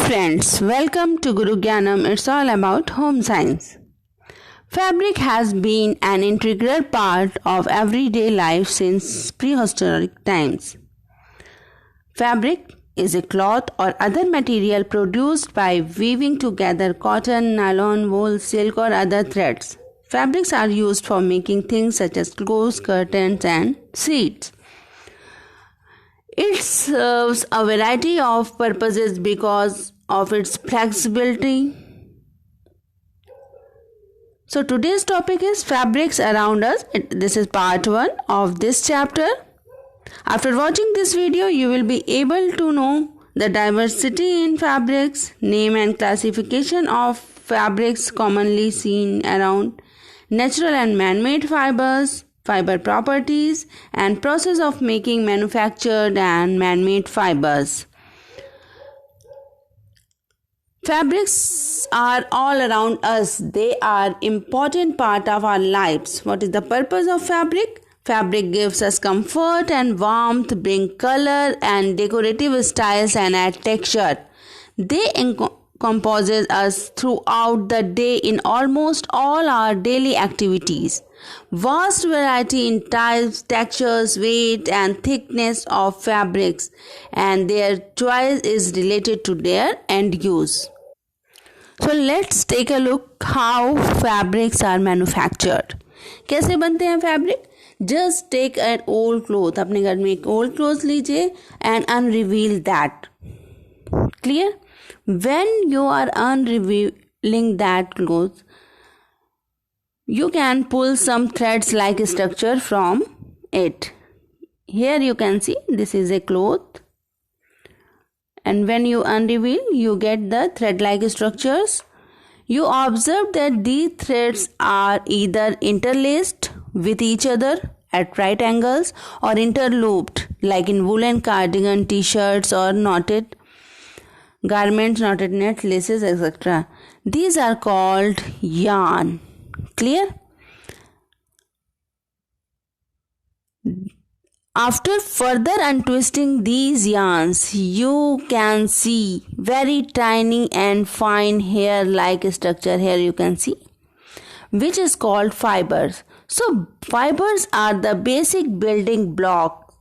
friends, welcome to Guru Gyanam. It's all about home science. Fabric has been an integral part of everyday life since prehistoric times. Fabric is a cloth or other material produced by weaving together cotton, nylon, wool, silk or other threads. Fabrics are used for making things such as clothes, curtains and sheets. It serves a variety of purposes because of its flexibility. So today's topic is fabrics around us. This is part 1 of this chapter. After watching this video, you will be able to know the diversity in fabrics, name and classification of fabrics commonly seen around, natural and man-made fibers, fiber properties and process of making manufactured and man-made fibers. Fabrics are all around us. They are important part of our lives. What is the purpose of fabric? Fabric gives us comfort and warmth, bring color and decorative styles and add texture. They encompasses us throughout the day in almost all our daily activities. Vast variety in types, textures, weight and thickness of fabrics, and their choice is related to their end use. So let's take a look how fabrics are manufactured. कैसे बनते हैं fabric? Just take an old cloth. अपने घर में एक old cloth लीजिए and unreveal that. Clear? When you are unrevealing that cloth, you can pull some threads like structure from it. Here you can see this is a cloth, and when you unreveal you get the thread like structures. You observe that these threads are either interlaced with each other at right angles or interlooped like in woolen cardigan, t-shirts or knotted garments, knotted net, laces, etc. These are called yarn. Clear? After further untwisting these yarns, you can see very tiny and fine hair-like structure. Here you can see, which is called fibers. So fibers are the basic building block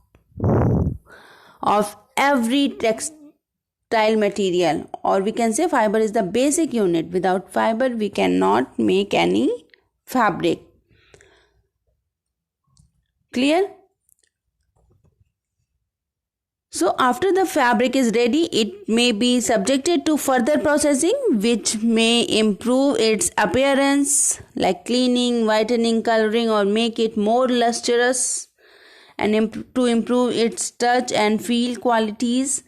of every textile material, or we can say fiber is the basic unit. Without fiber we cannot make any fabric. Clear? So after the fabric is ready, it may be subjected to further processing which may improve its appearance like cleaning, whitening, coloring or make it more lustrous, and to improve its touch and feel qualities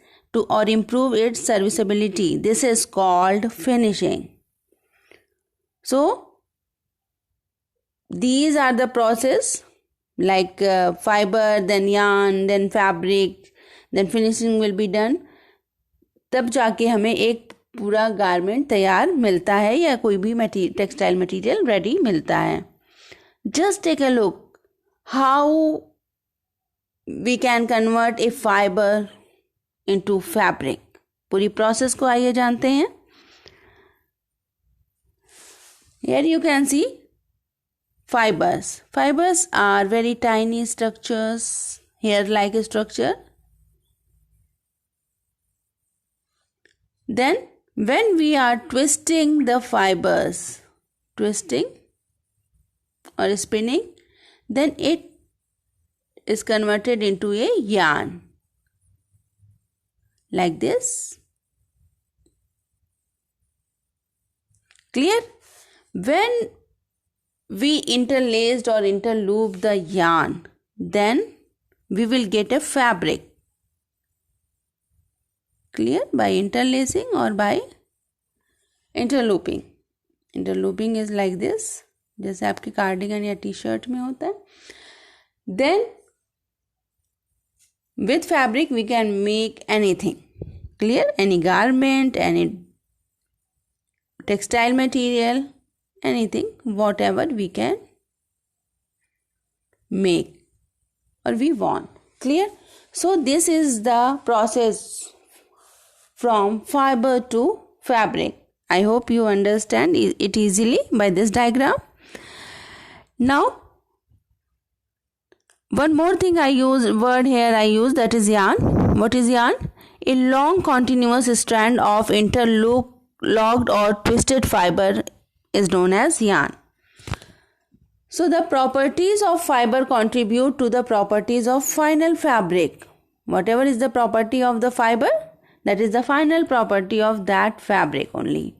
or improve its serviceability. This is called finishing. So these are the process like fiber, then yarn, then fabric, then finishing will be done. तब जाके हमें एक पूरा garment तैयार मिलता है या कोई भी टेक्सटाइल मटेरियल रेडी मिलता है. Just take a look how we can convert a fiber into fabric. पूरी प्रोसेस को आइए जानते हैं. Here you can see fibers. Fibers are very tiny structures, hair-like structure. Then when we are twisting the fibers, twisting or spinning, then it is converted into a yarn like this. Clear? When we interlaced or interloop the yarn, then we will get a fabric. Clear? By interlacing or by interlooping. Interlooping is like this, जैसे आपके cardigan या T shirt में होता है. Then with fabric we can make anything. Clear? Any garment, any textile material, anything, whatever we can make or we want. Clear? So this is the process from fiber to fabric. I hope you understand it easily by this diagram. Now, one more thing I use that is yarn. What is yarn? A long continuous strand of interlocked or twisted fiber is known as yarn. So the properties of fiber contribute to the properties of final fabric. Whatever is the property of the fiber, that is the final property of that fabric only.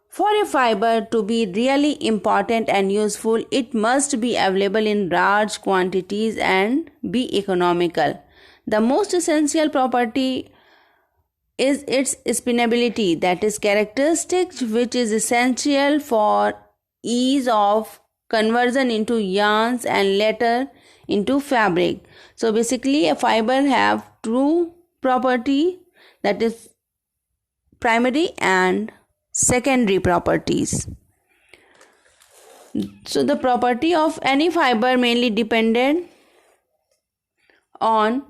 For a fiber to be really important and useful, it must be available in large quantities and be economical. The most essential property is its spinnability, that is characteristic which is essential for ease of conversion into yarns and later into fabric. So basically a fiber have two property, that is primary and secondary properties. So the property of any fiber mainly depended on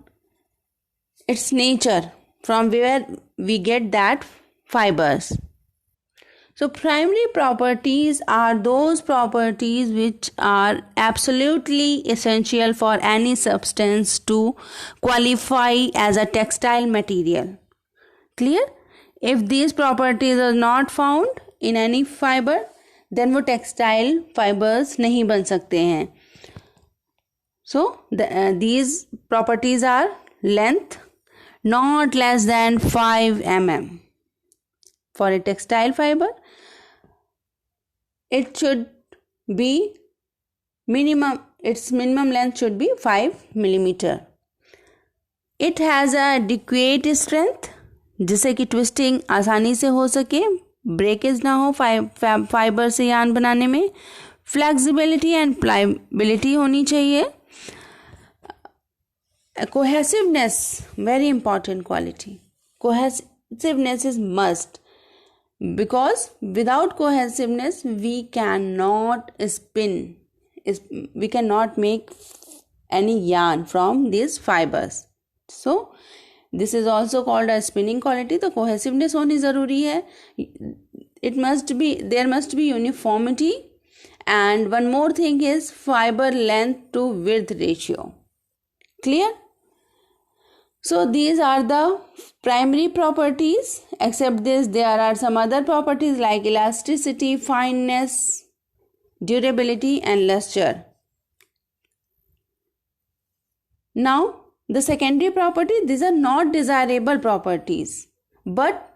its nature, from where we get that fibers. So primary properties are those properties which are absolutely essential for any substance to qualify as a textile material. Clear? If these properties are not found in any fiber, then वो textile fibers नहीं बन सकते हैं. So these properties are length not less than 5 mm. For a textile fiber, it should be its minimum length should be 5 millimeter. It has a adequate strength, जिससे कि twisting आसानी से हो सके, ब्रेकेज ना हो फाइबर से यान बनाने में, फ्लेक्सिबिलिटी एंड प्लायबिलिटी होनी चाहिए, cohesiveness, very important quality. Cohesiveness is must, because without cohesiveness we cannot make any yarn from these fibers. So this is also called a spinning quality. तो cohesiveness होनी ज़रूरी है. There must be uniformity, and one more thing is fiber length to width ratio. Clear? So these are the primary properties. Except this, there are some other properties like elasticity, fineness, durability and luster. Now the secondary properties, these are not desirable properties, but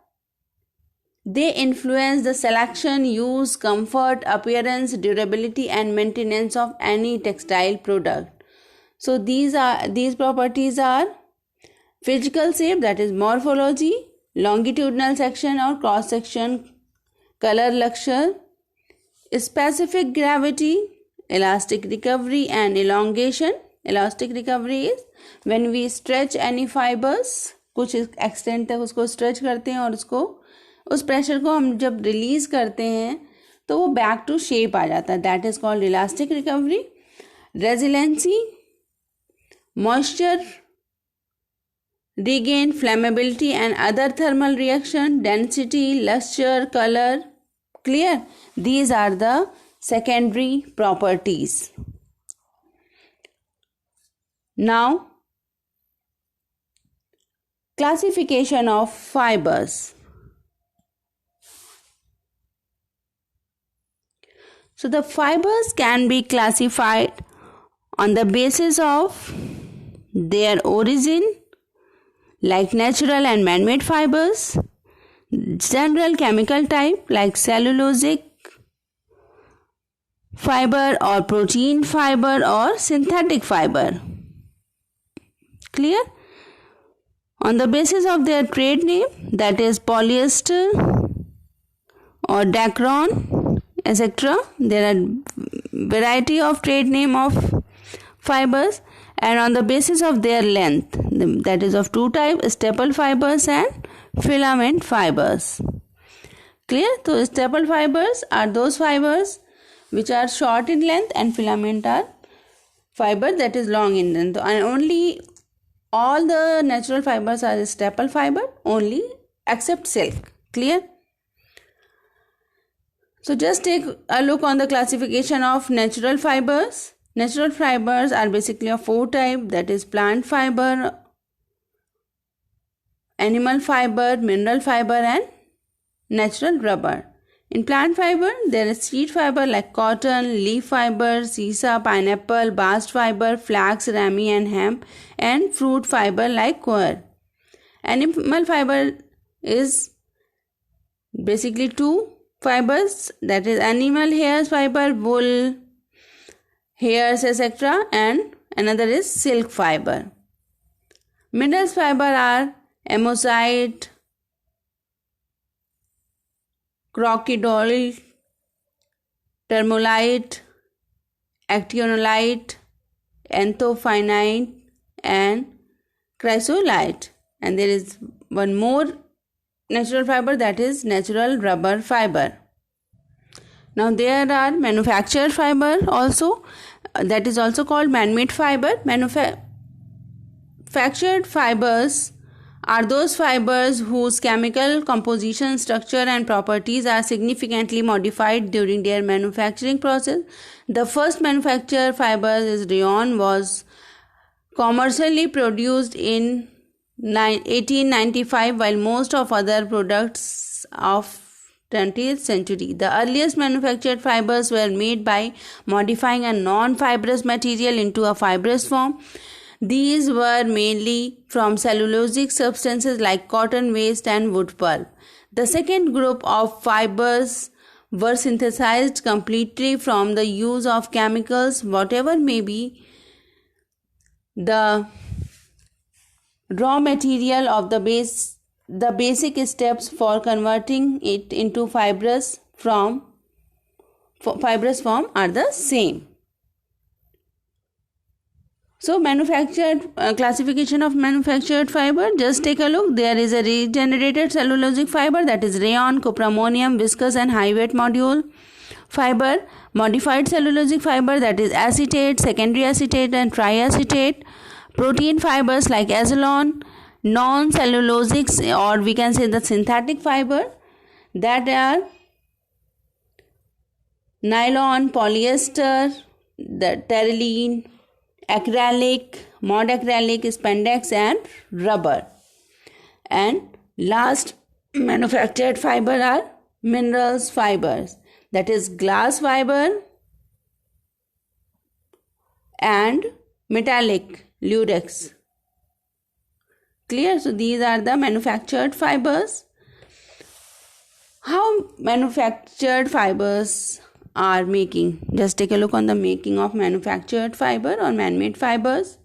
they influence the selection, use, comfort, appearance, durability and maintenance of any textile product. So these properties are physical shape, that is morphology, longitudinal section or cross section, color, luster, specific gravity, elastic recovery and elongation. Elastic recovery is when we stretch any fibers, कुछ extent तक उसको stretch करते हैं और उस pressure को हम जब रिलीज करते हैं तो वो बैक टू शेप आ जाता है, that is called elastic recovery. Resiliency, moisture regain, flammability and other thermal reaction, density, luster, color. Clear? These are the secondary properties. Now, classification of fibers. So the fibers can be classified on the basis of their origin, like natural and man-made fibers, general chemical type like cellulosic fiber or protein fiber or synthetic fiber. Clear? On the basis of their trade name, that is polyester or Dacron, etc. There are variety of trade name of fibers, and on the basis of their length, that is of two types, staple fibers and filament fibers. Clear? So staple fibers are those fibers which are short in length, and filament are fiber that is long in length. And only all the natural fibers are staple fiber, only except silk. Clear? So just take a look on the classification of natural fibers. Natural fibers are basically of 4 types, that is plant fiber, animal fiber, mineral fiber and natural rubber. In plant fiber, there is seed fiber like cotton, leaf fiber, sisa, pineapple, bast fiber, flax, ramie and hemp, and fruit fiber like coir. Animal fiber is basically 2 fibers, that is animal hairs fiber, wool, hairs, etc. and another is silk fiber. Minerals fiber are amosite, crocodile, termolite, actinolite, anthophyllite and chrysolite. And there is one more natural fiber, that is natural rubber fiber. Now there are manufactured fiber also, that is also called man-made fiber. Manufactured fibers are those fibers whose chemical composition, structure and properties are significantly modified during their manufacturing process. The first manufactured fiber is rayon, was commercially produced in 1895, while most of other products of 20th century. The earliest manufactured fibers were made by modifying a non-fibrous material into a fibrous form. These were mainly from cellulosic substances like cotton waste and wood pulp. The second group of fibers were synthesized completely from the use of chemicals, whatever may be the raw material of the basic steps for converting it into fibrous form are the same. So classification of manufactured fiber, just take a look. There is a regenerated cellulosic fiber, that is rayon, copramonium, viscose and high weight module fiber. Modified cellulosic fiber, that is acetate, secondary acetate and triacetate. Protein fibers like azolon, non-cellulosics, or we can say the synthetic fiber, that are nylon, polyester, the terylene, acrylic, mod acrylic, spandex and rubber. And last manufactured fiber are minerals fibers, that is glass fiber and metallic lurex. Clear? So these are the manufactured fibers. How manufactured fibers are making? Just take a look on the making of manufactured fiber or man-made fibers.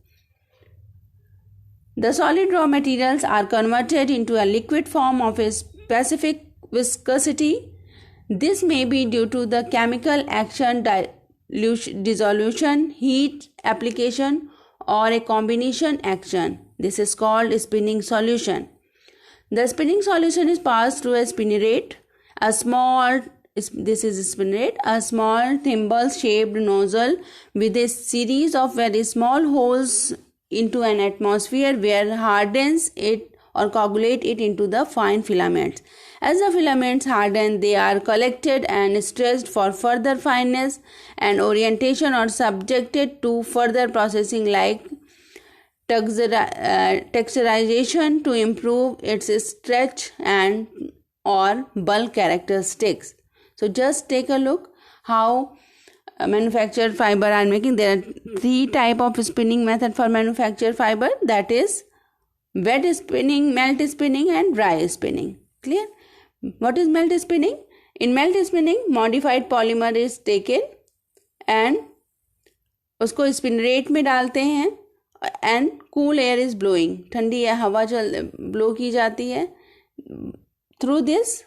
The solid raw materials are converted into a liquid form of a specific viscosity. This may be due to the chemical action, dissolution, heat application, or a combination action. This is called spinning solution. The spinning solution is passed through a spinneret. A small thimble-shaped nozzle with a series of very small holes into an atmosphere where hardens it or coagulate it into the fine filaments. As the filaments harden, they are collected and stretched for further fineness and orientation or subjected to further processing like texturization to improve its stretch and or bulk characteristics. So just take a look how manufactured fiber are making. There are 3 types of spinning method for manufactured fiber, that is wet spinning, melt spinning and dry spinning. Clear? What is melt spinning? In melt spinning, modified polymer is taken and उसको spinneret में डालते हैं and cool air is blowing. ठंडी हवा blow की जाती है. Through this,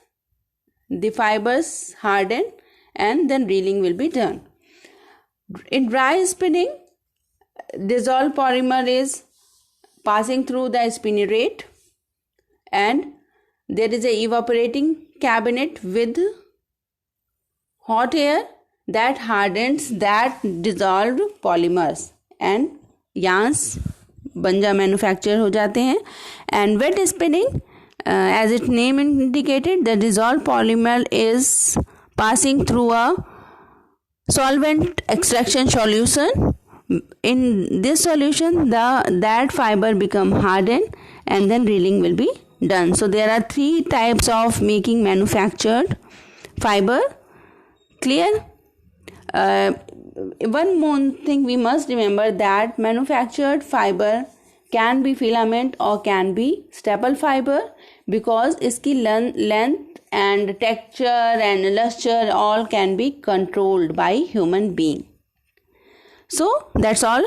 the fibers harden and then reeling will be done. In dry spinning, dissolved polymer is passing through the spinneret and there is a evaporating cabinet with hot air that hardens that dissolved polymers and yarns banja manufacture हो जाते हैं. And wet spinning, As its name indicated, the dissolved polymer is passing through a solvent extraction solution. In this solution, that fiber become hardened and then reeling will be done. So there are 3 types of making manufactured fiber. Clear? One more thing we must remember, that manufactured fiber can be filament or can be staple fiber, because iski length and texture and luster all can be controlled by human being. So that's all.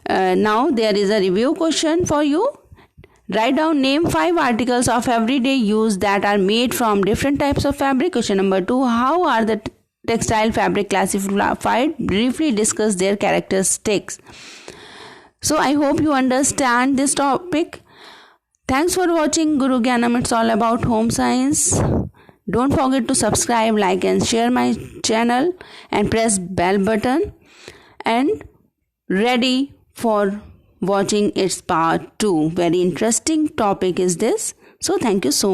Now there is a review question for you. Write down, name 5 articles of everyday use that are made from different types of fabric. Question number 2. How are the textile fabric classified? Briefly discuss their characteristics. So I hope you understand this topic. Thanks for watching Guru Gyanam. It's all about home science. Don't forget to subscribe, like and share my channel and press bell button. And ready for watching its part 2. Very interesting topic is this. So thank you so much.